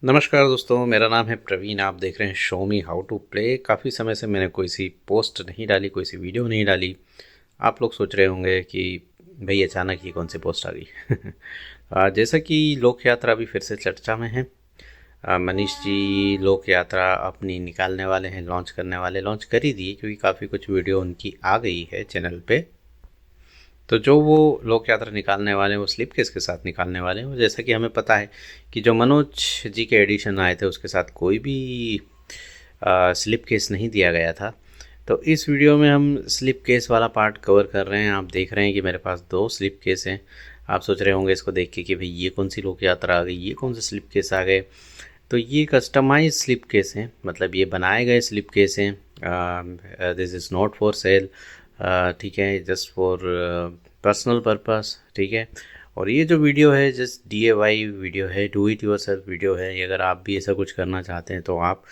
नमस्कार दोस्तों, मेरा नाम है प्रवीण। आप देख रहे हैं show me how to play. काफ़ी समय से मैंने कोई सी पोस्ट नहीं डाली, कोई सी वीडियो नहीं डाली। आप लोग सोच रहे होंगे कि भाई अचानक ये कौन सी पोस्ट आ गई। जैसा कि लोक यात्रा अभी फिर से चर्चा में है। मनीष जी लोक यात्रा अपनी निकालने वाले हैं, लॉन्च करने वाले, लॉन्च कर ही दी क्योंकि काफ़ी कुछ वीडियो उनकी आ गई है चैनल पे। तो जो वो लोक यात्रा निकालने वाले हैं वो स्लिप केस के साथ निकालने वाले हैं। और जैसा कि हमें पता है कि जो मनोज जी के एडिशन आए थे उसके साथ कोई भी स्लिप केस नहीं दिया गया था। तो इस वीडियो में हम स्लिप केस वाला पार्ट कवर कर रहे हैं। आप देख रहे हैं कि मेरे पास 2 स्लिप केस हैं। आप सोच रहे होंगे इसको देख के कि भाई ये कौन सी लोक यात्रा आ गई, ये कौन से स्लिप केस आ गए। तो ये कस्टमाइज स्लिप केस हैं, मतलब ये बनाए गए स्लिप केस हैं। This is not for sale, ठीक है, जस्ट फॉर पर्सनल पर्पस, ठीक है। और ये जो वीडियो है जस्ट DIY वीडियो है, do it your self video है। ये अगर आप भी ऐसा कुछ करना चाहते हैं तो आप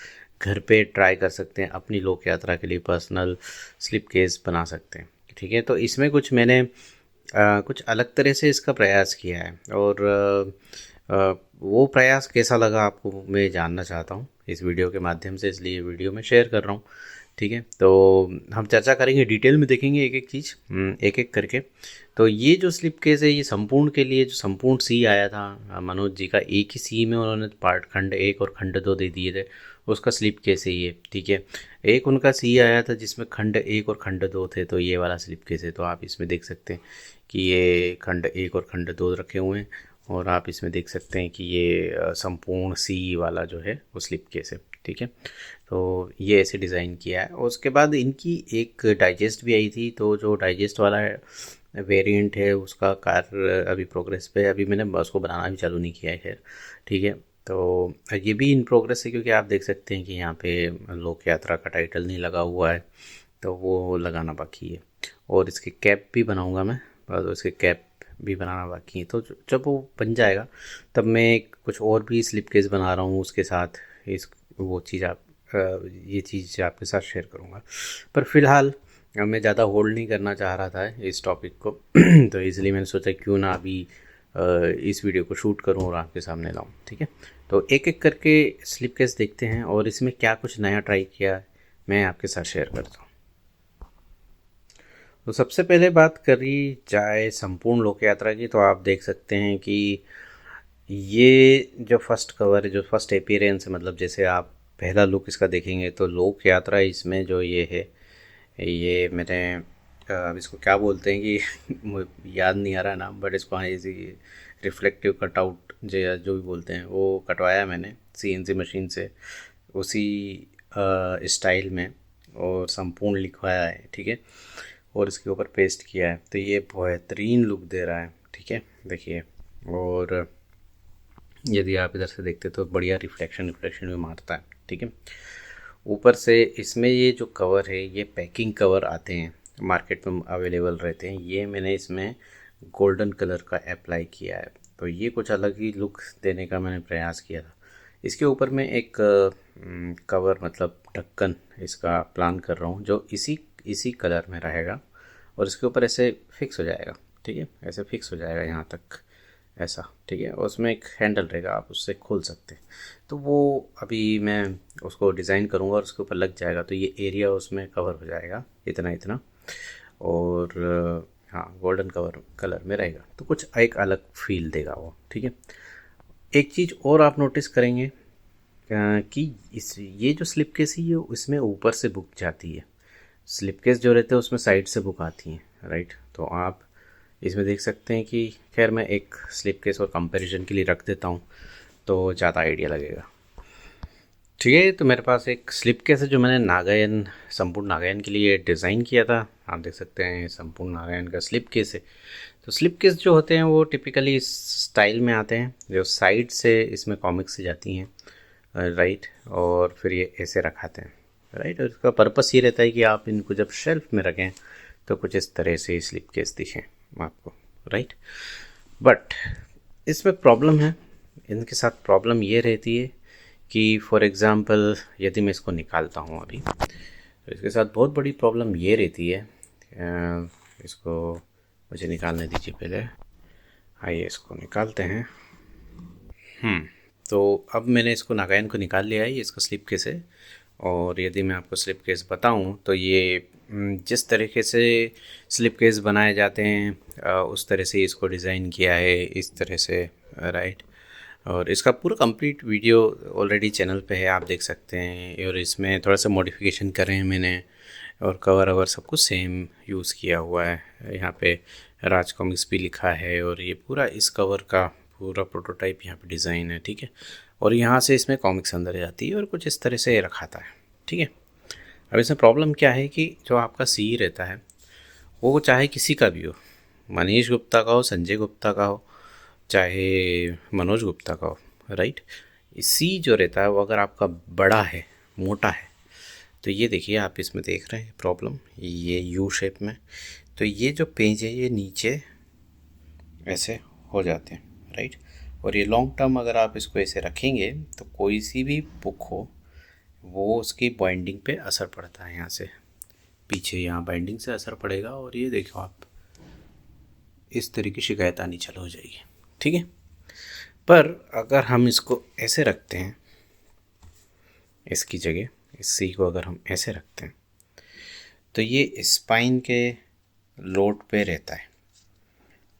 घर पे ट्राई कर सकते हैं, अपनी लोक यात्रा के लिए पर्सनल स्लिप केस बना सकते हैं, ठीक है। तो इसमें कुछ मैंने कुछ अलग तरह से इसका प्रयास किया है। और वो प्रयास कैसा लगा आपको मैं जानना चाहता हूँ इस वीडियो के माध्यम से, इसलिए वीडियो में शेयर कर रहा हूँ, ठीक है। तो हम चर्चा करेंगे, डिटेल में देखेंगे एक एक चीज़, एक एक करके। तो ये जो स्लिप केस है ये संपूर्ण के लिए, जो संपूर्ण सी आया था मनोज जी का, एक ही सी में उन्होंने पार्ट खंड 1 और खंड 2 दे दिए थे, उसका स्लिप केस है ये, ठीक है। एक उनका सी आया था जिसमें खंड 1 और खंड 2 थे, तो ये वाला स्लिप केस है। तो आप इसमें देख सकते हैं कि ये खंड 1 और खंड 2 रखे हुए हैं। और आप इसमें देख सकते हैं कि ये संपूर्ण सी वाला जो है वो स्लिप केस है, ठीक है। तो ये ऐसे डिज़ाइन किया है। और उसके बाद इनकी एक डाइजेस्ट भी आई थी, तो जो डाइजेस्ट वाला वेरिएंट है उसका कार्य अभी प्रोग्रेस पे है। अभी मैंने उसको बनाना भी चालू नहीं किया है, खैर, ठीक है। तो ये भी इन प्रोग्रेस है, क्योंकि आप देख सकते हैं कि यहाँ पे लोक यात्रा का टाइटल नहीं लगा हुआ है, तो वो लगाना बाकी है। और इसके कैप भी बनाऊँगा मैं, और इसके कैप भी बनाना बाकी है। तो जब वो बन जाएगा तब मैं कुछ और भी स्लिप केस बना रहा हूँ उसके साथ, इस वो चीज़ आप ये चीज़ आपके साथ शेयर करूँगा। पर फ़िलहाल मैं ज़्यादा होल्ड नहीं करना चाह रहा था इस टॉपिक को। तो इसलिए मैंने सोचा क्यों ना अभी इस वीडियो को शूट करूँ और आपके सामने लाऊँ, ठीक है। तो एक एक करके स्लिप केस देखते हैं और इसमें क्या कुछ नया ट्राई किया है मैं आपके साथ शेयर करता हूँ। तो सबसे पहले बात करी जाए संपूर्ण लोक यात्रा की, तो आप देख सकते हैं कि ये जो फर्स्ट कवर है, जो फर्स्ट अपीयरेंस है, मतलब जैसे आप पहला लुक इसका देखेंगे तो लोक यात्रा इसमें जो ये है, ये मैंने अब इसको क्या बोलते हैं कि मुझे याद नहीं आ रहा नाम, बट इसको हाँ इसी रिफ्लेक्टिव कटआउट जो भी बोलते हैं वो कटवाया मैंने CNC मशीन से, उसी स्टाइल में, और संपूर्ण लिखवाया है, ठीक है। और इसके ऊपर पेस्ट किया है, तो ये बेहतरीन लुक दे रहा है, ठीक है, देखिए। और यदि आप इधर से देखते तो बढ़िया रिफ्लेक्शन भी मारता है, ठीक है। ऊपर से इसमें ये जो कवर है, ये पैकिंग कवर आते हैं मार्केट में अवेलेबल रहते हैं, ये मैंने इसमें गोल्डन कलर का अप्लाई किया है। तो ये कुछ अलग ही लुक देने का मैंने प्रयास किया था। इसके ऊपर मैं एक कवर, मतलब ढक्कन इसका प्लान कर रहा हूँ जो इसी इसी कलर में रहेगा, और इसके ऊपर ऐसे फिक्स हो जाएगा, ठीक है, ऐसे फिक्स हो जाएगा यहाँ तक, ऐसा, ठीक है। और उसमें एक हैंडल रहेगा, आप उससे खोल सकते हैं। तो वो अभी मैं उसको डिज़ाइन करूँगा और उसके ऊपर लग जाएगा, तो ये एरिया उसमें कवर हो जाएगा इतना इतना। और हाँ, गोल्डन कलर में रहेगा, तो कुछ एक अलग फील देगा वो, ठीक है। एक चीज़ और आप नोटिस करेंगे कि इस ये जो स्लिप केस है ये इसमें ऊपर से बुक जाती है। स्लिप केस जो रहते हैं उसमें साइड से बुक आती हैं, राइट। तो आप इसमें देख सकते हैं कि, खैर मैं एक स्लिप केस और कंपैरिजन के लिए रख देता हूँ तो ज़्यादा आइडिया लगेगा, ठीक है। तो मेरे पास एक स्लिप केस है जो मैंने नागायन, संपूर्ण नागायन के लिए डिज़ाइन किया था। आप देख सकते हैं संपूर्ण नागायन का स्लिप केस है। तो स्लिप केस जो होते हैं वो टिपिकली इस स्टाइल में आते हैं, जो साइड से इसमें कॉमिक्स से जाती हैं, राइट। और फिर ये ऐसे रखाते हैं, राइट। और इसका पर्पस ये रहता है कि आप इनको जब शेल्फ में रखें तो कुछ इस तरह से स्लिप केस दिखें आपको, राइट। बट इसमें प्रॉब्लम है, इनके साथ प्रॉब्लम ये रहती है कि फॉर एग्ज़ाम्पल यदि मैं इसको निकालता हूँ अभी, तो इसके साथ बहुत बड़ी प्रॉब्लम ये रहती है, इसको मुझे निकालने दीजिए पहले, आइए इसको निकालते हैं। तो अब मैंने इसको नागायन को निकाल लिया है, ये इसका स्लिप केस है। और यदि मैं आपको स्लिप केस बताऊं तो ये जिस तरीके से स्लिप केस बनाए जाते हैं उस तरह से इसको डिज़ाइन किया है, इस तरह से, राइट। और इसका पूरा कंप्लीट वीडियो ऑलरेडी चैनल पे है, आप देख सकते हैं। और इसमें थोड़ा सा मॉडिफिकेशन करे हैं मैंने, और कवर ववर सब कुछ सेम यूज़ किया हुआ है। यहाँ पे राज कॉमिक्स भी लिखा है, और ये पूरा इस कवर का पूरा प्रोटोटाइप यहाँ पे डिज़ाइन है, ठीक है। और यहाँ से इसमें कॉमिक्स अंदर जाती है और कुछ इस तरह से रखा था, ठीक है। अब इसमें प्रॉब्लम क्या है कि जो आपका सी रहता है वो चाहे किसी का भी हो, मनीष गुप्ता का हो, संजय गुप्ता का हो, चाहे मनोज गुप्ता का हो, राइट। सी जो रहता है वो अगर आपका बड़ा है, मोटा है, तो ये देखिए आप इसमें देख रहे हैं प्रॉब्लम, ये यू शेप में, तो ये जो पेज है ये नीचे ऐसे हो जाते हैं, राइट। और ये लॉन्ग टर्म अगर आप इसको ऐसे रखेंगे तो कोई सी भी बुक हो वो उसकी बाइंडिंग पे असर पड़ता है, यहाँ से पीछे यहाँ बाइंडिंग से असर पड़ेगा, और ये देखो आप इस तरह की शिकायत आनी चालू हो जाएगी, ठीक है। पर अगर हम इसको ऐसे रखते हैं, इसकी जगह इस सी को अगर हम ऐसे रखते हैं तो ये स्पाइन के लोड पे रहता है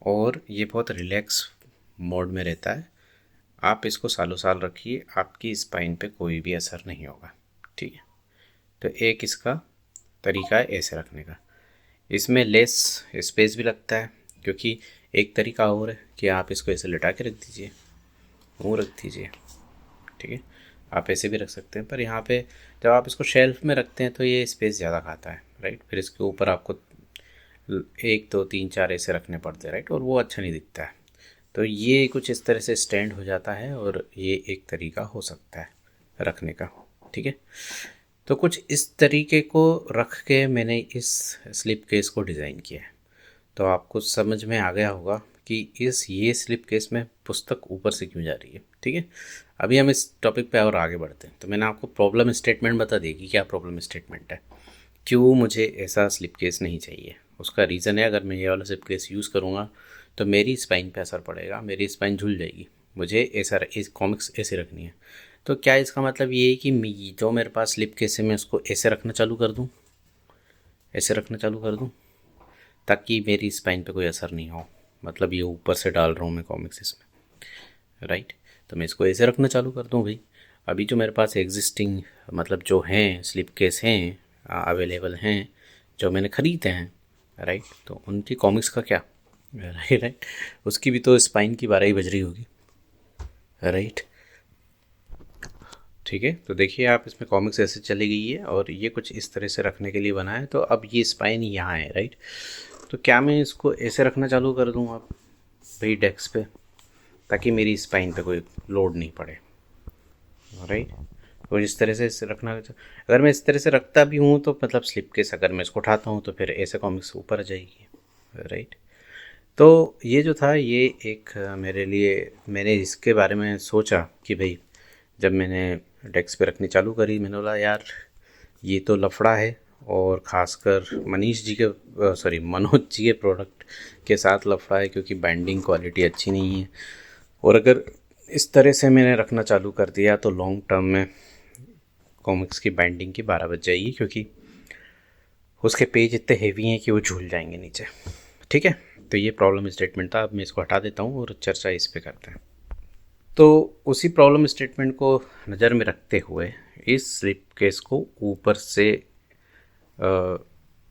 और ये बहुत रिलैक्स मोड में रहता है। आप इसको सालों साल रखिए, आपकी स्पाइन पे कोई भी असर नहीं होगा, ठीक है। तो एक इसका तरीका है ऐसे रखने का। इसमें लेस स्पेस भी लगता है, क्योंकि एक तरीका और है कि आप इसको ऐसे लिटा के रख दीजिए, मुँह रख दीजिए, ठीक है। आप ऐसे भी रख सकते हैं, पर यहाँ पे जब आप इसको शेल्फ में रखते हैं तो ये स्पेस ज़्यादा खाता है, राइट। फिर इसके ऊपर आपको 1 2 3 4 ऐसे रखने पड़ते हैं, राइट, और वो अच्छा नहीं दिखता है। तो ये कुछ इस तरह से स्टैंड हो जाता है, और ये एक तरीका हो सकता है रखने का, ठीक है। तो कुछ इस तरीके को रख के मैंने इस स्लिप केस को डिज़ाइन किया है। तो आपको समझ में आ गया होगा कि ये स्लिप केस में पुस्तक ऊपर से क्यों जा रही है, ठीक है। अभी हम इस टॉपिक पे और आगे बढ़ते हैं। तो मैंने आपको प्रॉब्लम स्टेटमेंट बता दी कि क्या प्रॉब्लम स्टेटमेंट है, क्यों मुझे ऐसा स्लिप केस नहीं चाहिए। उसका रीज़न है, अगर मैं ये वाला स्लिप केस यूज़ करूँगा तो मेरी स्पाइन पे असर पड़ेगा, मेरी स्पाइन झूल जाएगी, मुझे ऐसा इस कॉमिक्स ऐसे रखनी है। तो क्या इसका मतलब ये है कि जो मेरे पास स्लिप केस है मैं उसको ऐसे रखना चालू कर दूँ, ऐसे रखना चालू कर दूँ ताकि मेरी स्पाइन पे कोई असर नहीं हो। मतलब ये ऊपर से डाल रहा हूँ मैं कॉमिक्स इसमें, राइट। तो मैं इसको ऐसे रखना चालू कर दूँ भाई। अभी जो मेरे पास एग्जिस्टिंग मतलब जो हैं स्लिप केस हैं अवेलेबल हैं, जो मैंने ख़रीदे हैं, राइट, तो उनकी कॉमिक्स का क्या, राइट, उसकी भी तो स्पाइन की 12 ही बज रही होगी, राइट, ठीक है। तो देखिए आप इसमें कॉमिक्स ऐसे चली गई है और ये कुछ इस तरह से रखने के लिए बना है। तो अब ये स्पाइन यहाँ है, राइट। तो क्या मैं इसको ऐसे रखना चालू कर दूँ अब भाई डेस्क पे, ताकि मेरी स्पाइन पे कोई लोड नहीं पड़े, राइट। और इस तरह से इसे रखना, अगर मैं इस तरह से रखता भी हूँ तो मतलब स्लिप केस अगर मैं इसको उठाता हूँ तो फिर ऐसे कॉमिक्स ऊपर आ जाएगी, राइट। तो ये जो था ये एक मेरे लिए, मैंने इसके बारे में सोचा कि भाई जब मैंने डेस्क पे रखनी चालू करी, मैंने बोला यार ये तो लफड़ा है, और ख़ासकर मनीष जी के सॉरी मनोज जी के प्रोडक्ट के साथ लफड़ा है, क्योंकि बाइंडिंग क्वालिटी अच्छी नहीं है। और अगर इस तरह से मैंने रखना चालू कर दिया तो लॉन्ग टर्म में कॉमिक्स की बाइंडिंग की 12 बज जाएगी, क्योंकि उसके पेज इतने हेवी हैं कि वो झूल जाएंगे नीचे, ठीक है। तो ये प्रॉब्लम स्टेटमेंट था। अब मैं इसको हटा देता हूँ और चर्चा इस पे करते हैं। तो उसी प्रॉब्लम स्टेटमेंट को नज़र में रखते हुए इस स्लिप केस को ऊपर से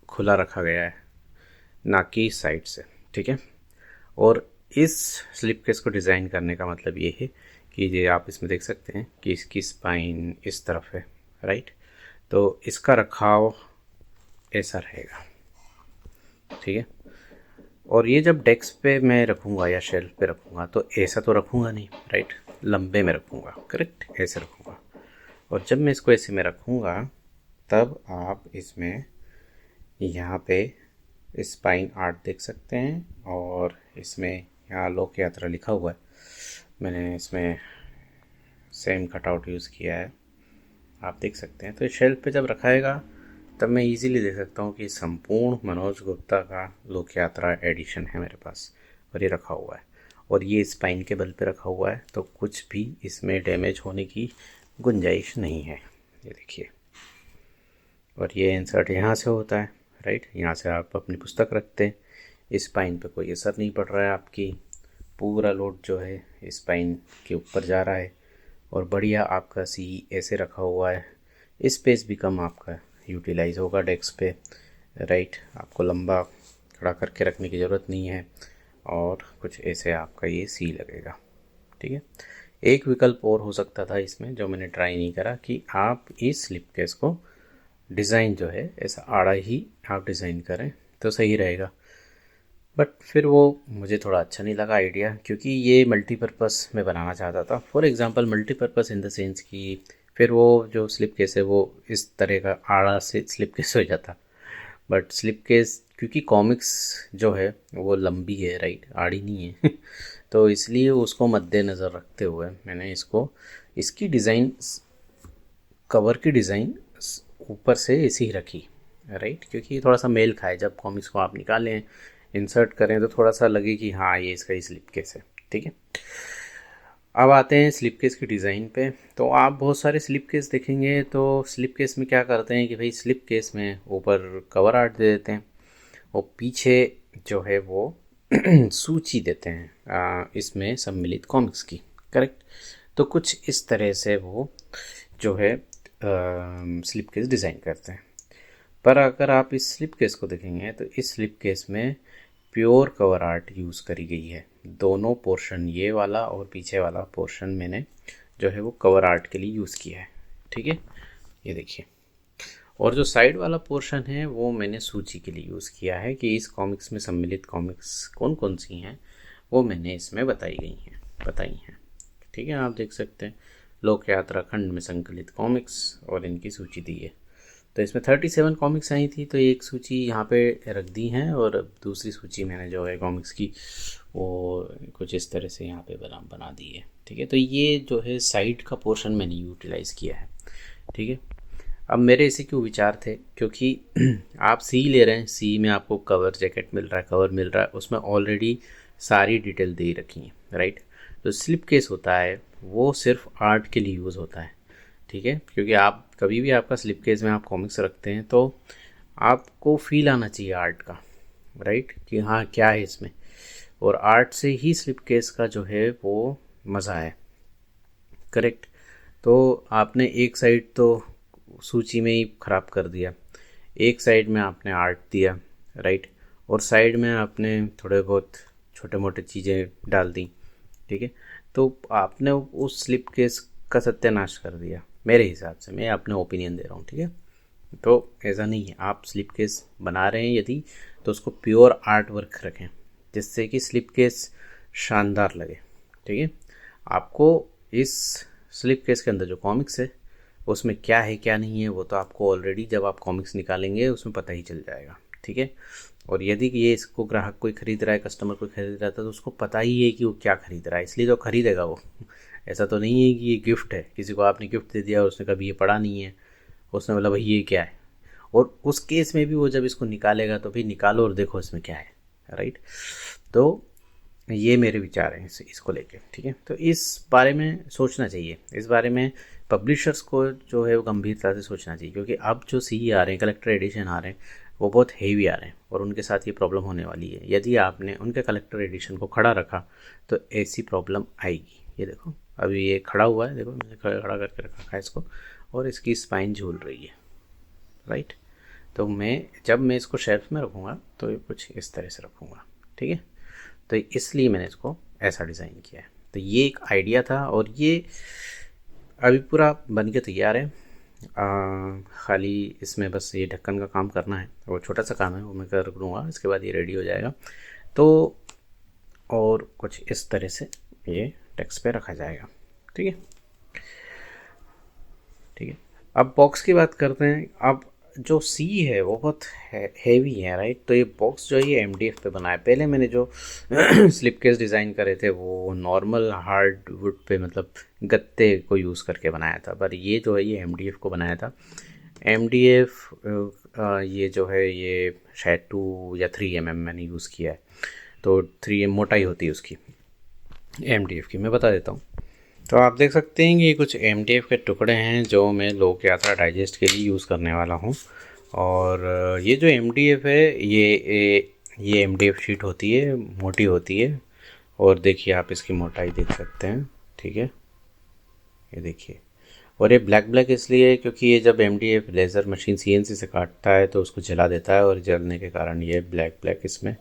खुला रखा गया है, ना कि साइड से, ठीक है। और इस स्लिप केस को डिज़ाइन करने का मतलब ये है कि ये आप इसमें देख सकते हैं कि इसकी स्पाइन इस तरफ है, राइट। तो इसका रखाव ऐसा रहेगा, ठीक है। और ये जब डेस्क पे मैं रखूँगा या शेल्फ पे रखूँगा तो ऐसा तो रखूँगा नहीं, राइट, लंबे में रखूँगा, करेक्ट, ऐसे रखूँगा। और जब मैं इसको ऐसे में रखूँगा तब आप इसमें यहाँ पे स्पाइन आर्ट देख सकते हैं, और इसमें यहाँ लोक यात्रा लिखा हुआ है, मैंने इसमें सेम कटआउट यूज़ किया है, आप देख सकते हैं। तो शेल्फ पे जब रखाएगा तब मैं इजीली देख सकता हूँ कि संपूर्ण मनोज गुप्ता का लोक यात्रा एडिशन है मेरे पास, और ये रखा हुआ है। और ये स्पाइन के बल पे रखा हुआ है, तो कुछ भी इसमें डैमेज होने की गुंजाइश नहीं है। ये देखिए, और ये इंसर्ट यहाँ से होता है, राइट। यहाँ से आप अपनी पुस्तक रखते हैं। स्पाइन पे कोई असर नहीं पड़ रहा है, आपकी पूरा लोड जो है स्पाइन के ऊपर जा रहा है, और बढ़िया आपका सी ऐसे रखा हुआ है। स्पेस भी कम आपका यूटिलाइज होगा डेस्क पे, राइट। आपको लंबा खड़ा करके रखने की ज़रूरत नहीं है, और कुछ ऐसे आपका ये सी लगेगा, ठीक है। एक विकल्प और हो सकता था इसमें, जो मैंने ट्राई नहीं करा, कि आप इस स्लिप केस को डिज़ाइन जो है ऐसा आड़ा ही आप डिज़ाइन करें तो सही रहेगा। बट फिर वो मुझे थोड़ा अच्छा नहीं लगा आइडिया, क्योंकि ये मल्टीपर्पज़ मैं बनाना चाहता था। For example multipurpose in the sense कि फिर वो जो स्लिप केस है वो इस तरह का आड़ा से स्लिप केस हो जाता। बट स्लिप केस क्योंकि कॉमिक्स जो है वो लंबी है, राइट, आड़ी नहीं है तो इसलिए उसको मद्देनज़र रखते हुए मैंने इसकी डिज़ाइन, कवर की डिज़ाइन ऊपर से ऐसी ही रखी, राइट, क्योंकि थोड़ा सा मेल खाए। जब कॉमिक्स को आप निकालें, इंसर्ट करें, तो थोड़ा सा लगे कि हाँ ये इसका ही स्लिप केस है, ठीक है। अब आते हैं स्लिप केस की डिज़ाइन पे। तो आप बहुत सारे स्लिप केस देखेंगे, तो स्लिप केस में क्या करते हैं कि भाई स्लिप केस में ऊपर कवर आर्ट दे देते हैं, और पीछे जो है वो सूची देते हैं इसमें सम्मिलित कॉमिक्स की, करेक्ट। तो कुछ इस तरह से वो जो है स्लिप केस डिज़ाइन करते हैं। पर अगर आप इस स्लिप केस को देखेंगे तो इस स्लिप केस में प्योर कवर आर्ट यूज़ करी गई है। दोनों पोर्शन, ये वाला और पीछे वाला पोर्शन, मैंने जो है वो कवर आर्ट के लिए यूज़ किया है, ठीक है। ये देखिए, और जो साइड वाला पोर्शन है वो मैंने सूची के लिए यूज़ किया है कि इस कॉमिक्स में सम्मिलित कॉमिक्स कौन कौन सी हैं वो मैंने इसमें बताई हैं, ठीक है। आप देख सकते हैं लोक यात्रा खंड में संकलित कॉमिक्स, और इनकी सूची दी है। तो इसमें 37 कॉमिक्स आई थी, तो एक सूची यहाँ पे रख दी हैं, और दूसरी सूची मैंने जो है कॉमिक्स की वो कुछ इस तरह से यहाँ पे बना दी है, ठीक है। तो ये जो है साइड का पोर्शन मैंने यूटिलाइज़ किया है, ठीक है। अब मेरे इसी क्यों विचार थे, क्योंकि आप सी ले रहे हैं, सी में आपको कवर जैकेट मिल रहा है, कवर मिल रहा है, उसमें ऑलरेडी सारी डिटेल दे रखी है, राइट। तो स्लिप केस होता है वो सिर्फ आर्ट के लिए यूज़ होता है, ठीक है। क्योंकि आप कभी भी आपका स्लिप केस में आप कॉमिक्स रखते हैं तो आपको फील आना चाहिए आर्ट का, राइट, कि हाँ क्या है इसमें, और आर्ट से ही स्लिप केस का जो है वो मज़ा है, करेक्ट। तो आपने एक साइड तो सूची में ही ख़राब कर दिया, एक साइड में आपने आर्ट दिया, राइट, और साइड में आपने थोड़े बहुत छोटे मोटे चीज़ें डाल दी, ठीक है। तो आपने उस स्लिप केस का सत्यानाश कर दिया मेरे हिसाब से। मैं अपने ओपिनियन दे रहा हूँ, ठीक है। तो ऐसा नहीं है, आप स्लिप केस बना रहे हैं यदि, तो उसको प्योर आर्ट वर्क रखें जिससे कि स्लिप केस शानदार लगे, ठीक है। आपको इस स्लिप केस के अंदर जो कॉमिक्स है उसमें क्या है क्या नहीं है वो तो आपको ऑलरेडी जब आप कॉमिक्स निकालेंगे उसमें पता ही चल जाएगा, ठीक है। और यदि ये इसको ग्राहक कोई ख़रीद रहा है, कस्टमर कोई ख़रीद रहा था, तो उसको पता ही है कि वो क्या ख़रीद रहा है, इसलिए तो ख़रीदेगा वो। ऐसा तो नहीं है कि ये गिफ्ट है, किसी को आपने गिफ्ट दे दिया और उसने कभी ये पढ़ा नहीं है, उसने बोला भाई ये क्या है, और उस केस में भी वो जब इसको निकालेगा तो भाई निकालो और देखो इसमें क्या है, राइट। तो ये मेरे विचार हैं इसको लेके, ठीक है। तो इस बारे में सोचना चाहिए, इस बारे में पब्लिशर्स को जो है वो गंभीरता से सोचना चाहिए, क्योंकि अब जो सी आ रहे हैं, कलेक्टर एडिशन आ रहे हैं, वो बहुत हेवी आ रहे हैं, और उनके साथ ये प्रॉब्लम होने वाली है। यदि आपने उनके कलेक्टर एडिशन को खड़ा रखा तो ऐसी प्रॉब्लम आएगी। ये देखो अभी ये खड़ा हुआ है, देखो मैंने खड़ा करके रखा है इसको, और इसकी स्पाइन झूल रही है, राइट। तो जब मैं इसको शेल्फ में रखूँगा तो ये कुछ इस तरह से रखूँगा, ठीक है। तो इसलिए मैंने इसको ऐसा डिज़ाइन किया है। तो ये एक आइडिया था, और ये अभी पूरा बन के तैयार है। खाली इसमें बस ये ढक्कन का काम करना है, वो छोटा सा काम है, वो मैं कर लूँगा, इसके बाद ये रेडी हो जाएगा। तो और कुछ इस तरह से ये डेस्क पे रखा जाएगा, ठीक है, ठीक है। अब बॉक्स की बात करते हैं। अब जो सी है वो बहुत हैवी है, राइट। तो ये बॉक्स जो है ये MDF पे बना है। पहले मैंने जो स्लिप केस डिज़ाइन करे थे वो नॉर्मल हार्ड वुड पे, मतलब गत्ते को यूज़ करके बनाया था, पर ये जो है ये MDF को बनाया था। MDF ये जो है ये शायद 2 या 3 mm मैंने यूज़ किया है, तो 3 mm मोटाई होती है उसकी। एमडीएफ की मैं बता देता हूँ। तो आप देख सकते हैं कि ये कुछ एमडीएफ के टुकड़े हैं जो मैं लोक यात्रा डाइजेस्ट के लिए यूज़ करने वाला हूँ। और ये जो एमडीएफ है ये एमडीएफ शीट होती है, मोटी होती है। और देखिए आप इसकी मोटाई देख सकते हैं, ठीक है, ये देखिए। और ये ब्लैक ब्लैक इसलिए है क्योंकि ये जब एमडीएफ लेज़र मशीन सीएनसी से काटता है तो उसको जला देता है, और जलने के कारण ये ब्लैक ब्लैक इसमें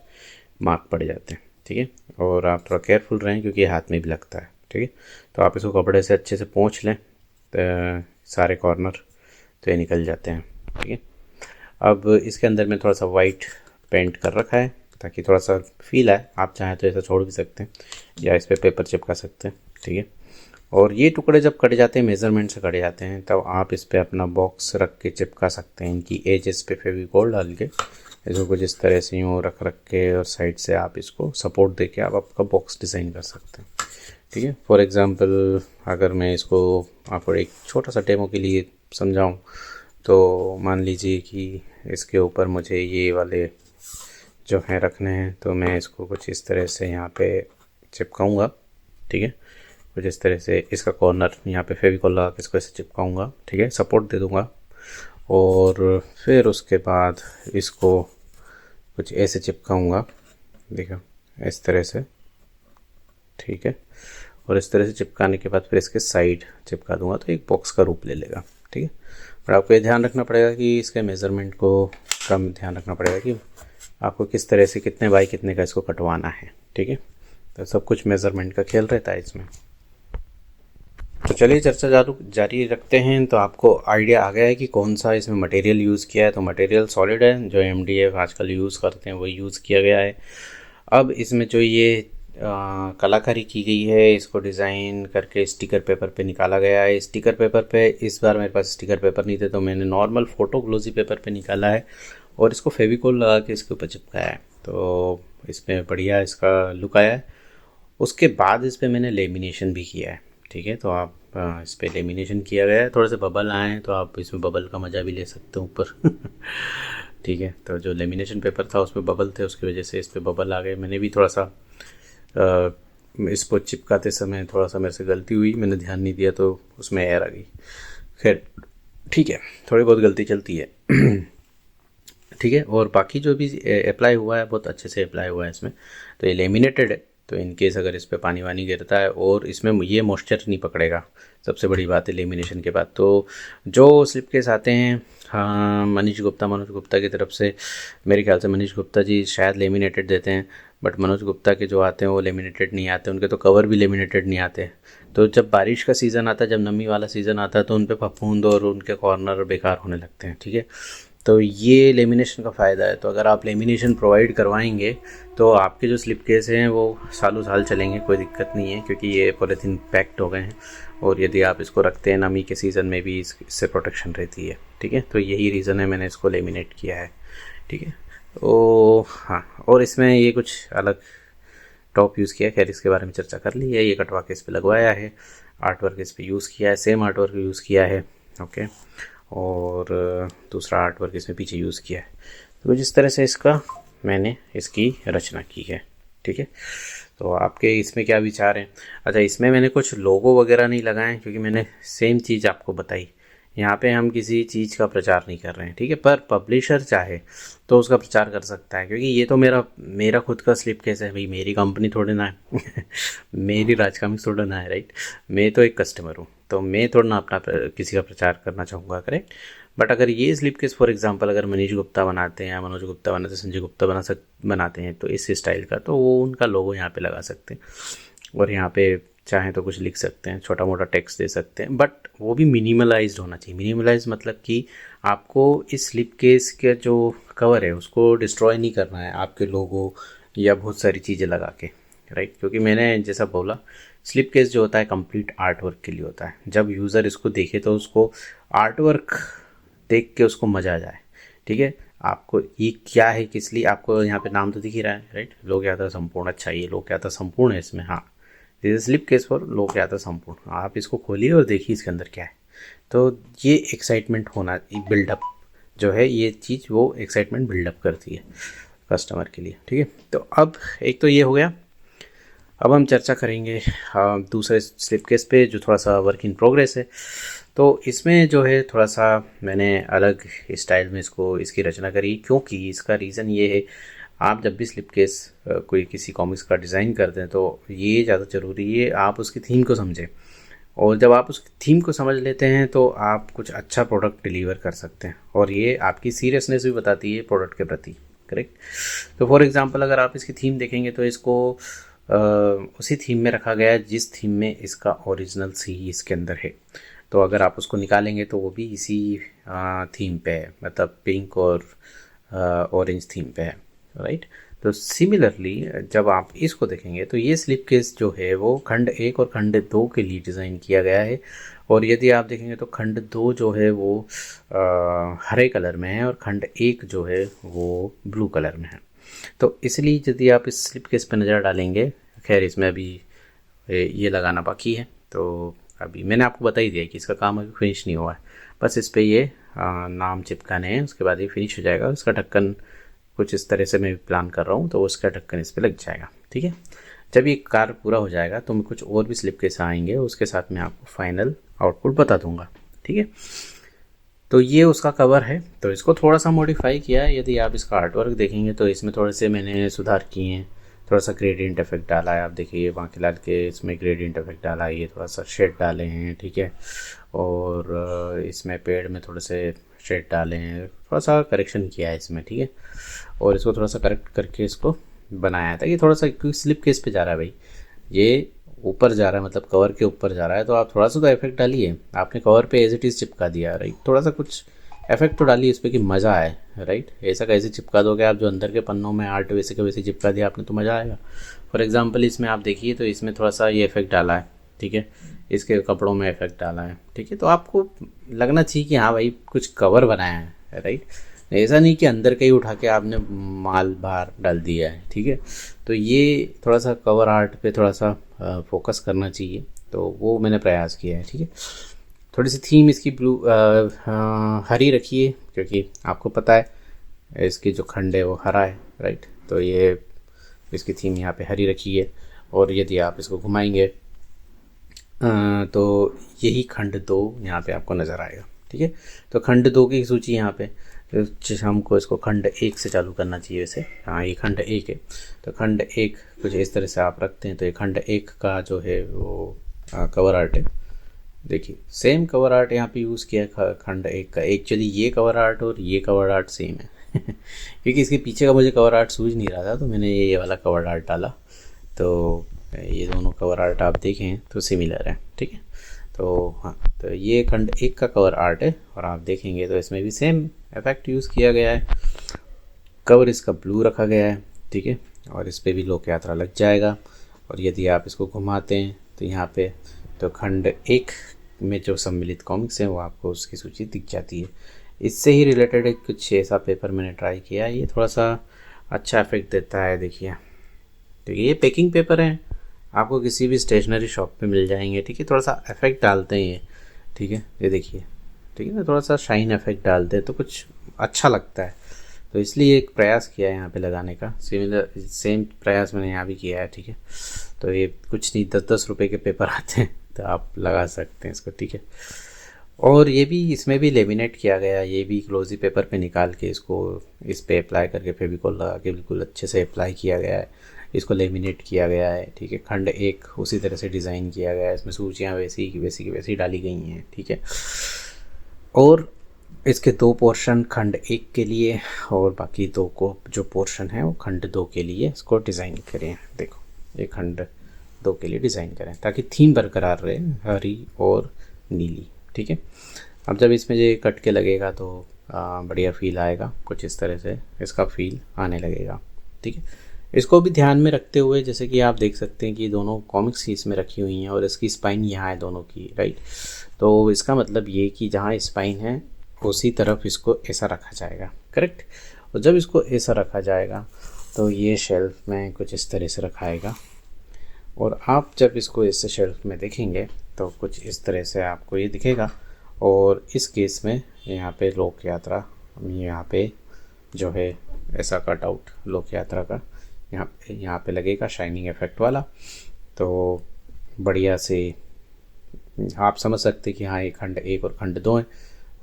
मार्क पड़ जाते हैं, ठीक है। और आप थोड़ा केयरफुल रहें क्योंकि ये हाथ में भी लगता है, ठीक है। तो आप इसको कपड़े से अच्छे से पोंछ लें तो सारे कॉर्नर तो ये निकल जाते हैं, ठीक है। अब इसके अंदर में थोड़ा सा वाइट पेंट कर रखा है ताकि थोड़ा सा फील आए। आप चाहें तो ऐसा छोड़ भी सकते हैं या इस पर पेपर चिपका सकते हैं, ठीक है। और ये टुकड़े जब कट जाते हैं, मेज़रमेंट से कट जाते हैं, तब आप इस पर अपना बॉक्स रख के चिपका सकते हैं। इनकी एजेस पे फेविकोल डाल के इसको कुछ इस तरह से यूँ रख के और साइड से आप इसको सपोर्ट दे के आप आपका बॉक्स डिज़ाइन कर सकते हैं, ठीक है। फॉर एग्ज़ाम्पल अगर मैं इसको आपको एक छोटा सा डेमो के लिए समझाऊँ तो मान लीजिए कि इसके ऊपर मुझे ये वाले जो हैं रखने हैं, तो मैं इसको कुछ इस तरह से यहाँ पे चिपकाऊँगा, ठीक है। कुछ इस तरह से इसका कॉर्नर यहाँ पे फेविकोल लगा के इसको ऐसे चिपकाऊँगा, ठीक है, सपोर्ट दे दूँगा। और फिर उसके बाद इसको कुछ ऐसे चिपकाऊँगा, देखो इस तरह से, ठीक है। और इस तरह से चिपकाने के बाद फिर इसके साइड चिपका दूँगा तो एक बॉक्स का रूप ले लेगा, ठीक है। और आपको ये ध्यान रखना पड़ेगा कि इसके मेज़रमेंट को कम ध्यान रखना पड़ेगा कि आपको किस तरह से कितने बाई कितने का इसको कटवाना है, ठीक है। तो सब कुछ मेज़रमेंट का खेल रहता है इसमें। तो चलिए चर्चा जारी रखते हैं। तो आपको आइडिया आ गया है कि कौन सा इसमें मटेरियल यूज़ किया है। तो मटेरियल सॉलिड है, जो एमडीएफ आजकल यूज़ करते हैं वही यूज़ किया गया है। अब इसमें जो ये कलाकारी की गई है, इसको डिज़ाइन करके स्टिकर पेपर पे निकाला गया है। स्टिकर पेपर पे इस बार मेरे पास स्टिकर पेपर नहीं थे तो मैंने नॉर्मल फ़ोटो ग्लोसी पेपर पे निकाला है और इसको फेविकोल लगा के इसके ऊपर चिपकाया है। तो इसमें बढ़िया इसका लुक आया है। उसके बाद इस पर मैंने लेमिनेशन भी किया है, ठीक है। तो आप इस पर लेमिनेशन किया गया है, थोड़े से बबल आए हैं तो आप इसमें बबल का मज़ा भी ले सकते हो ऊपर ठीक है। तो जो लेमिनेशन पेपर था उसमें बबल थे, उसकी वजह से इस पर बबल आ गए। मैंने भी थोड़ा सा इसको चिपकाते समय थोड़ा सा मेरे से गलती हुई, मैंने ध्यान नहीं दिया तो उसमें एयर आ गई। खैर ठीक है, थोड़ी बहुत गलती चलती है ठीक है। और बाकी जो भी अप्लाई हुआ है बहुत अच्छे से अप्लाई हुआ है इसमें। तो ये लेमिनेटेड है, तो इन केस अगर इस पर पानी वानी गिरता है और इसमें ये मॉइस्चर नहीं पकड़ेगा, सबसे बड़ी बात है लेमिनेशन के बाद। तो जो स्लिप केस आते हैं, हाँ, मनोज गुप्ता की तरफ से, मेरे ख्याल से मनीष गुप्ता जी शायद लेमिनेटेड देते हैं, बट मनोज गुप्ता के जो आते हैं वो लेमिनेटेड नहीं आते, उनके तो कवर भी लेमिनेटेड नहीं आते। तो जब बारिश का सीज़न आता है, जब नमी वाला सीज़न आता है, तो उन पर फफूंद और उनके कॉर्नर बेकार होने लगते हैं, ठीक है। तो ये लेमिनेशन का फ़ायदा है। तो अगर आप लेमिनेशन प्रोवाइड करवाएंगे तो आपके जो स्लिप केस हैं वो सालों साल चलेंगे, कोई दिक्कत नहीं है, क्योंकि ये पॉलीथीन पैक्ड हो गए हैं। और यदि आप इसको रखते हैं नमी के सीज़न में भी इससे प्रोटेक्शन रहती है, ठीक है। तो यही रीज़न है मैंने इसको लेमिनेट किया है, ठीक है। तो हाँ, और इसमें ये कुछ अलग टॉप यूज़ किया है, खैर इसके बारे में चर्चा कर ली है। ये कटवा के इस पर लगवाया है, आर्ट वर्क इस पर यूज़ किया है, सेम आर्ट वर्क यूज़ किया है, ओके। और दूसरा आर्ट वर्क इसमें पीछे यूज़ किया है। तो जिस तरह से इसका मैंने इसकी रचना की है, ठीक है। तो आपके इसमें क्या विचार हैं? अच्छा, इसमें मैंने कुछ लोगो वगैरह नहीं लगाए क्योंकि मैंने सेम चीज़ आपको बताई। यहाँ पे हम किसी चीज़ का प्रचार नहीं कर रहे हैं, ठीक है। पर पब्लिशर चाहे तो उसका प्रचार कर सकता है, क्योंकि ये तो मेरा खुद का स्लिप केस है भाई, मेरी कंपनी थोड़ी ना है मेरी राजकामिक थोड़ा ना है, राइट। मैं तो एक कस्टमर हूँ, तो मैं थोड़ा ना अपना किसी का प्रचार करना चाहूँगा, करेक्ट। बट अगर ये स्लिप केस फॉर एग्जांपल अगर मनीष गुप्ता बनाते हैं या मनोज गुप्ता बनाते हैं, संजय गुप्ता बनाते हैं, तो इस स्टाइल का, तो वो उनका लोगो यहाँ पे लगा सकते हैं और यहाँ पे चाहें तो कुछ लिख सकते हैं, छोटा मोटा टेक्स्ट दे सकते हैं, बट वो भी मिनिमलाइज्ड होना चाहिए। मिनिमलाइज्ड मतलब कि आपको इस स्लिप केस के जो कवर है उसको डिस्ट्रॉय नहीं करना है आपके लोगो या बहुत सारी चीज़ें लगा के, राइट। क्योंकि मैंने जैसा बोला, स्लिप केस जो होता है कंप्लीट आर्ट वर्क के लिए होता है। जब यूज़र इसको देखे तो उसको आर्ट वर्क देख के उसको मज़ा आ जाए, ठीक है। आपको ये क्या है, किस लिए, आपको यहाँ पे नाम तो दिख ही रहा है, राइट। लोक यात्रा संपूर्ण। अच्छा, ये लोक यात्रा संपूर्ण है इसमें, हाँ, this is slip case for लोक यात्रा संपूर्ण। आप इसको खोलिए और देखिए इसके अंदर क्या है। तो ये एक्साइटमेंट होना, बिल्डअप जो है, ये चीज़ वो एक्साइटमेंट बिल्डअप करती है कस्टमर के लिए, ठीक है। तो अब एक तो ये हो गया। अब हम चर्चा करेंगे दूसरे स्लिप केस पे जो थोड़ा सा वर्क इन प्रोग्रेस है। तो इसमें जो है थोड़ा सा मैंने अलग स्टाइल में इसकी रचना करी, क्योंकि इसका रीज़न ये है, आप जब भी स्लिप केस कोई किसी कॉमिक्स का डिज़ाइन करते हैं तो ये ज़्यादा ज़रूरी है आप उसकी थीम को समझें, और जब आप उसकी थीम को समझ लेते हैं तो आप कुछ अच्छा प्रोडक्ट डिलीवर कर सकते हैं, और ये आपकी सीरियसनेस भी बताती है प्रोडक्ट के प्रति। करेक्ट। तो फॉर एग्जांपल अगर आप इसकी थीम देखेंगे तो इसको उसी थीम में रखा गया है जिस थीम में इसका ओरिजिनल सी इसके अंदर है। तो अगर आप उसको निकालेंगे तो वो भी इसी थीम पे है, मतलब पिंक और ऑरेंज थीम पे है, राइट। तो सिमिलरली जब आप इसको देखेंगे तो ये स्लिप केस जो है वो खंड 1 और खंड 2 के लिए डिज़ाइन किया गया है, और यदि आप देखेंगे तो खंड 2 जो है वो हरे कलर में है और खंड 1 जो है वो ब्लू कलर में है। तो इसलिए यदि आप इस स्लिप केस पर नज़र डालेंगे, खैर इसमें अभी ये लगाना बाकी है, तो अभी मैंने आपको बता ही दिया कि इसका काम अभी फिनिश नहीं हुआ है, बस इस पर ये नाम चिपकाने हैं, उसके बाद ये फिनिश हो जाएगा। उसका ढक्कन कुछ इस तरह से मैं प्लान कर रहा हूँ, तो उसका ढक्कन इस पर लग जाएगा, ठीक है। जब ये कार्य पूरा हो जाएगा तो मैं कुछ और भी स्लिप केस आएंगे, उसके साथ मैं आपको फाइनल आउटपुट बता दूंगा, ठीक है। तो ये उसका कवर है, तो इसको थोड़ा सा मॉडिफाई किया है। यदि आप इसका आर्टवर्क देखेंगे तो इसमें थोड़े से मैंने सुधार किए हैं, थोड़ा सा ग्रेडियंट इफेक्ट डाला है। आप देखिए बाकी लाल के इसमें ग्रेडियंट इफेक्ट डाला है, ये थोड़ा सा शेड डाले हैं, ठीक है। और इसमें पेड़ में थोड़े से शेड डाले हैं, थोड़ा सा करेक्शन किया है इसमें, ठीक है। और इसको थोड़ा सा करेक्ट करके इसको बनाया था। ये थोड़ा सा स्लिप केस पे जा रहा है भाई, ये ऊपर जा रहा है, मतलब कवर के ऊपर जा रहा है, तो आप थोड़ा सा तो इफेक्ट डालिए। आपने कवर पे एज इट इज़ चिपका दिया, राइट, थोड़ा सा कुछ इफेक्ट तो डालिए इस पर कि मज़ा आए, राइट। ऐसा कैसे चिपका दोगे आप, जो अंदर के पन्नों में आर्ट वैसे का वैसे चिपका दिया आपने तो मज़ा आएगा। फॉर एग्जांपल इसमें आप देखिए तो इसमें थोड़ा सा ये इफेक्ट डाला है, ठीक है, इसके कपड़ों में इफेक्ट डाला है, ठीक है। तो आपको लगना चाहिए कि हाँ भाई कुछ कवर बनाया है, राइट। ऐसा नहीं कि अंदर का ही उठा के आपने माल बाहर डाल दिया है, ठीक है। तो ये थोड़ा सा कवर आर्ट पे थोड़ा सा फोकस करना चाहिए, तो वो मैंने प्रयास किया है, ठीक है। थोड़ी सी थीम इसकी ब्लू हरी रखिए, क्योंकि आपको पता है इसकी जो खंड है वो हरा है, राइट। तो ये इसकी थीम यहाँ पे हरी रखी है, और यदि आप इसको घुमाएंगे तो यही खंड 2 यहाँ पे आपको नज़र आएगा, ठीक है। तो खंड 2 की सूची यहाँ पे, तो हमको इसको खंड 1 से चालू करना चाहिए वैसे। हाँ, ये खंड 1 है, तो खंड 1 कुछ इस तरह से आप रखते हैं। तो ये खंड 1 का जो है वो कवर आर्ट है। देखिए सेम कवर आर्ट यहाँ पे यूज़ किया है खंड 1 का। एक्चुअली ये कवर आर्ट और ये कवर आर्ट सेम है क्योंकि इसके पीछे का मुझे कवर आर्ट सूझ नहीं रहा था, तो मैंने ये वाला कवर आर्ट डाला। तो ये दोनों कवर आर्ट आप देखें तो सिमिलर है, ठीक है। तो हाँ, तो ये खंड 1 का कवर आर्ट है, और आप देखेंगे तो इसमें भी सेम इफेक्ट यूज़ किया गया है। कवर इसका ब्लू रखा गया है, ठीक है, और इस पर भी लोक यात्रा लग जाएगा। और यदि आप इसको घुमाते हैं तो यहाँ पे तो खंड 1 में जो सम्मिलित कॉमिक्स हैं वो आपको उसकी सूची दिख जाती है। इससे ही रिलेटेड एक कुछ ऐसा पेपर मैंने ट्राई किया है, ये थोड़ा सा अच्छा इफेक्ट देता है। देखिए तो ये पैकिंग पेपर है, आपको किसी भी स्टेशनरी शॉप पे मिल जाएंगे, ठीक है। थोड़ा सा इफेक्ट डालते हैं ये, ठीक है, ये देखिए, ठीक है ना, थोड़ा सा शाइन इफेक्ट डालते हैं तो कुछ अच्छा लगता है। तो इसलिए एक प्रयास किया है यहाँ पे लगाने का, सिमिलर सेम प्रयास मैंने यहाँ भी किया है, ठीक है। तो ये कुछ नहीं, 10-10 रुपये के पेपर आते हैं, तो आप लगा सकते हैं इसको, ठीक है। और ये भी इसमें भी लेमिनेट किया गया है, ये भी ग्लोजी पेपर पे निकाल के इसको इस पे अप्लाई करके फेविकॉल लगा के बिल्कुल अच्छे से अप्लाई किया गया है, इसको लेमिनेट किया गया है, ठीक है। खंड 1 उसी तरह से डिज़ाइन किया गया है, इसमें सूचियाँ वैसी की वैसी डाली गई हैं, ठीक है। और इसके 2 पोर्शन खंड 1 के लिए और बाकी 2 को जो पोर्शन है वो खंड 2 के लिए इसको डिज़ाइन करें। देखो ये खंड 2 के लिए डिज़ाइन करें ताकि थीम बरकरार रहे, हरी और नीली, ठीक है। अब जब इसमें ये कट के लगेगा तो बढ़िया फील आएगा, कुछ इस तरह से इसका फील आने लगेगा, ठीक है। इसको भी ध्यान में रखते हुए, जैसे कि आप देख सकते हैं कि दोनों कॉमिक्स ही इसमें रखी हुई हैं और इसकी स्पाइन यहाँ है दोनों की, राइट। तो इसका मतलब ये कि जहाँ स्पाइन है उसी तरफ इसको ऐसा रखा जाएगा, करेक्ट। और जब इसको ऐसा रखा जाएगा तो ये शेल्फ में कुछ इस तरह से रखाएगा, और आप जब इसको इस शेल्फ में देखेंगे तो कुछ इस तरह से आपको ये दिखेगा। और इस केस में यहाँ पे लोक यात्रा, यहाँ पे जो है ऐसा कटआउट लोक यात्रा का यहाँ पे लगेगा शाइनिंग इफेक्ट वाला। तो बढ़िया से आप समझ सकते कि हाँ, ये खंड 1 और खंड 2 है।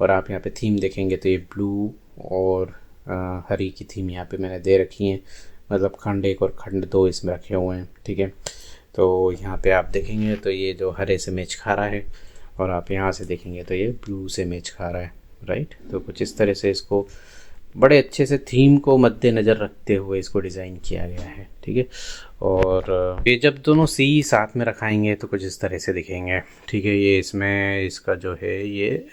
और आप यहाँ पे थीम देखेंगे तो ये ब्लू और हरी की थीम यहाँ पे मैंने दे रखी है, मतलब खंड 1 और खंड 2 इसमें रखे हुए हैं। ठीक है, तो यहाँ पे आप देखेंगे तो ये जो हरे से मैच खा रहा है, और आप यहाँ से देखेंगे तो ये ब्लू से मैच खा रहा है, राइट। तो कुछ इस तरह से इसको बड़े अच्छे से थीम को मद्देनज़र रखते हुए इसको डिज़ाइन किया गया है। ठीक है, और ये जब दोनों सी साथ में रखाएंगे तो कुछ इस तरह से दिखेंगे। ठीक है, ये इसमें इसका जो है ये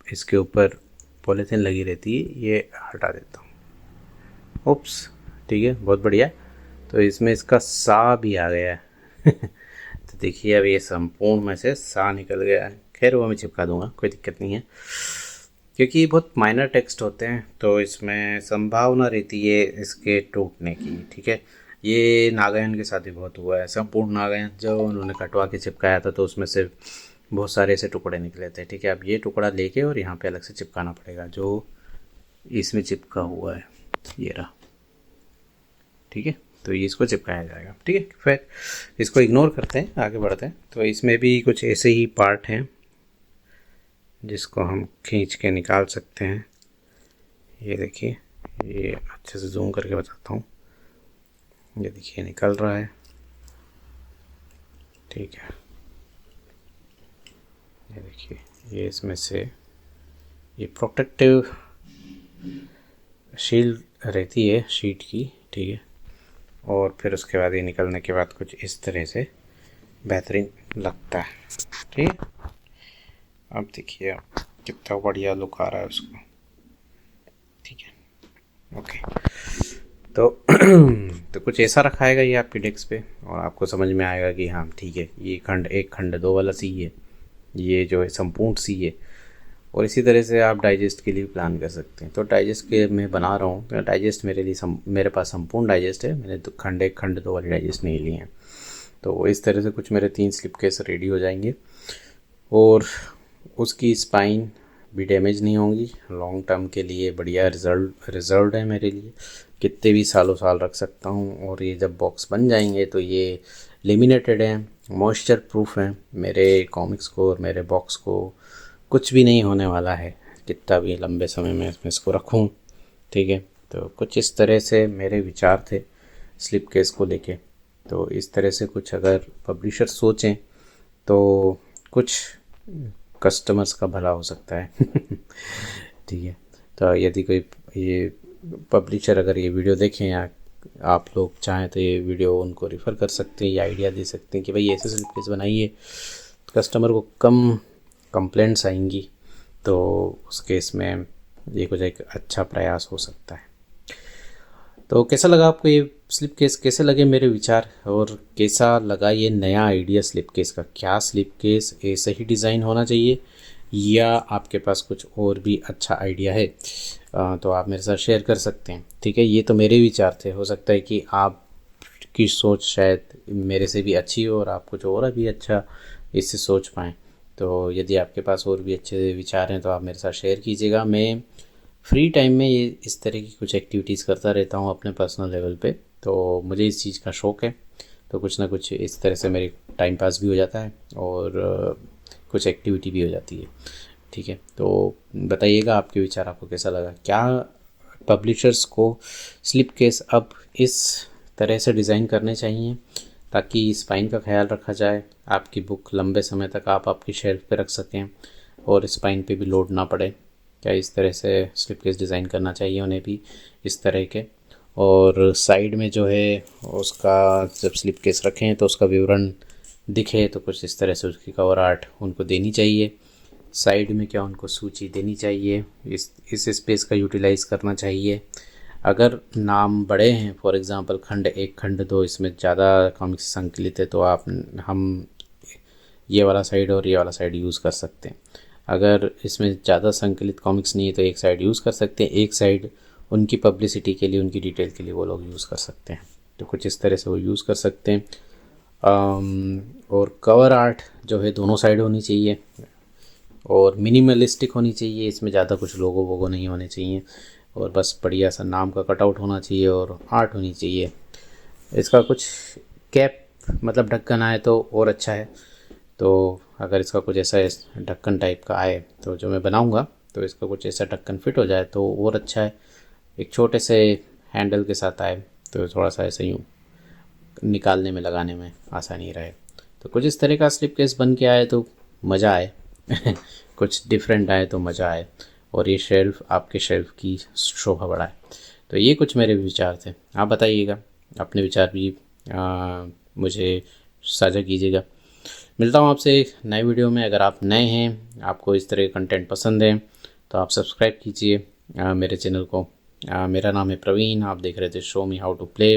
इसके ऊपर पॉलीथीन लगी रहती है, ये हटा देता हूँ। ओप्स, ठीक है, बहुत बढ़िया। तो इसमें इसका सा भी आ गया है तो देखिए अब ये संपूर्ण में से सा निकल गया है। खैर वो मैं चिपका दूंगा, कोई दिक्कत नहीं है, क्योंकि बहुत माइनर टेक्स्ट होते हैं तो इसमें संभावना रहती है इसके टूटने की। ठीक है, ये नागायन के साथ भी बहुत हुआ है। संपूर्ण नागायन जो उन्होंने कटवा के चिपकाया था तो उसमें से बहुत सारे ऐसे टुकड़े निकले थे। ठीक है, अब ये टुकड़ा लेके और यहाँ पे अलग से चिपकाना पड़ेगा जो इसमें चिपका हुआ है, ये रहा। ठीक है, तो ये इसको चिपकाया जाएगा। ठीक है, फिर इसको इग्नोर करते हैं, आगे बढ़ते हैं। तो इसमें भी कुछ ऐसे ही पार्ट हैं जिसको हम खींच के निकाल सकते हैं। ये देखिए, ये अच्छे से जूम करके बताता हूँ। ये देखिए निकल रहा है। ठीक है, ये देखिए, ये इसमें से ये प्रोटेक्टिव शील्ड रहती है शीट की। ठीक है, और फिर उसके बाद ये निकलने के बाद कुछ इस तरह से बेहतरीन लगता है। ठीक है, अब देखिए आप कितना बढ़िया लुक आ रहा है उसको। ठीक है, ओके। तो तो कुछ ऐसा रखाएगा ये आपकी डेस्क पे और आपको समझ में आएगा कि हाँ ठीक है, ये खंड 1 खंड 2 वाला सी है, ये जो है संपूर्ण सी है। और इसी तरह से आप डाइजेस्ट के लिए प्लान कर सकते हैं। तो डाइजेस्ट के मैं बना रहा हूँ, तो डाइजेस्ट मेरे लिए मेरे पास संपूर्ण डाइजेस्ट है, मैंने तो खंड 1 खंड 2 वाली डाइजेस्ट नहीं ली है। तो इस तरह से कुछ मेरे 3 स्लिप केस रेडी हो जाएंगे और उसकी स्पाइन भी डैमेज नहीं होंगी। लॉन्ग टर्म के लिए बढ़िया रिजर्व्ड है मेरे लिए, कितने भी सालों साल रख सकता हूँ। और ये जब बॉक्स बन जाएंगे तो ये लेमिनेटेड हैं, मॉइस्चर प्रूफ हैं। मेरे कॉमिक्स को और मेरे बॉक्स को कुछ भी नहीं होने वाला है, कितना भी लंबे समय में इसको रखूँ। ठीक है, तो कुछ इस तरह से मेरे विचार थे स्लिप केस को लेके। तो इस तरह से कुछ अगर पब्लिशर सोचें तो कुछ कस्टमर्स का भला हो सकता है ठीक है, तो यदि कोई ये पब्लिशर अगर ये वीडियो देखें या आप लोग चाहें तो ये वीडियो उनको रिफ़र कर सकते हैं या आइडिया दे सकते हैं कि भाई ऐसे स्लिप केस बनाइए, कस्टमर को कम कंप्लेंट्स आएंगी, तो उस केस में ये कुछ एक अच्छा प्रयास हो सकता है। तो कैसा लगा आपको ये स्लिप केस, कैसे लगे मेरे विचार, और कैसा लगा ये नया आइडिया स्लिप केस का? क्या स्लिप केस ऐसे ही डिज़ाइन होना चाहिए या आपके पास कुछ और भी अच्छा आइडिया है? तो आप मेरे साथ शेयर कर सकते हैं। ठीक है, ये तो मेरे विचार थे, हो सकता है कि आपकी सोच शायद मेरे से भी अच्छी हो और आप कुछ और भी अच्छा इससे सोच पाएँ। तो यदि आपके पास और भी अच्छे विचार हैं तो आप मेरे साथ शेयर कीजिएगा। मैं फ्री टाइम में ये इस तरह की कुछ एक्टिविटीज़ करता रहता हूँ अपने पर्सनल लेवल पे, तो मुझे इस चीज़ का शौक़ है। तो कुछ ना कुछ इस तरह से मेरी टाइम पास भी हो जाता है और कुछ एक्टिविटी भी हो जाती है। ठीक है, तो बताइएगा आपके विचार, आपको कैसा लगा? क्या पब्लिशर्स को स्लिप केस अब इस तरह से डिज़ाइन करने चाहिए ताकि स्पाइन का ख्याल रखा जाए, आपकी बुक लंबे समय तक आप आपकी शेल्फ पे रख सकें और स्पाइन पे भी लोड ना पड़े? क्या इस तरह से स्लिप केस डिज़ाइन करना चाहिए उन्हें भी इस तरह के? और साइड में जो है उसका जब स्लिप केस रखें तो उसका विवरण दिखे, तो कुछ इस तरह से उसकी कवर आर्ट उनको देनी चाहिए। साइड में क्या उनको सूची देनी चाहिए, इस स्पेस का यूटिलाइज़ करना चाहिए। अगर नाम बड़े हैं, फॉर एग्ज़ाम्पल खंड 1 खंड 2 इसमें ज़्यादा कॉमिक्स संकलित है तो हम ये वाला साइड और ये वाला साइड यूज़ कर सकते हैं। अगर इसमें ज़्यादा संकलित कॉमिक्स नहीं है तो एक साइड यूज़ कर सकते हैं, एक साइड उनकी पब्लिसिटी के लिए, उनकी डिटेल के लिए वो लोग यूज़ कर सकते हैं। तो कुछ इस तरह से वो यूज़ कर सकते हैं। और कवर आर्ट जो है दोनों साइड होनी चाहिए और मिनिमलिस्टिक होनी चाहिए, इसमें ज़्यादा कुछ लोगो वोगो नहीं होने चाहिए। और बस बढ़िया सा नाम का कटआउट होना चाहिए और आर्ट होनी चाहिए। इसका कुछ कैप मतलब ढक्कन आए तो और अच्छा है। तो अगर इसका कुछ ऐसा ढक्कन टाइप का आए तो जो मैं बनाऊंगा तो इसका कुछ ऐसा ढक्कन फिट हो जाए तो और अच्छा है। एक छोटे से हैंडल के साथ आए तो थोड़ा सा ऐसे यूँ निकालने में लगाने में आसानी रहे। तो कुछ इस तरह का स्लिप केस बन के आए तो मज़ा आए कुछ डिफरेंट आए तो मज़ा आए और ये शेल्फ़ आपके शेल्फ़ की शोभा बढ़ाए। तो ये कुछ मेरे विचार थे। आप बताइएगा, अपने विचार भी मुझे साझा कीजिएगा। मिलता हूँ आपसे एक नए वीडियो में। अगर आप नए हैं, आपको इस तरह का कंटेंट पसंद है तो आप सब्सक्राइब कीजिए मेरे चैनल को। मेरा नाम है प्रवीण, आप देख रहे थे show me how to play.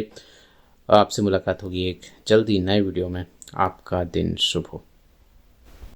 आपसे मुलाकात होगी एक जल्दी नए वीडियो में। आपका दिन शुभ हो।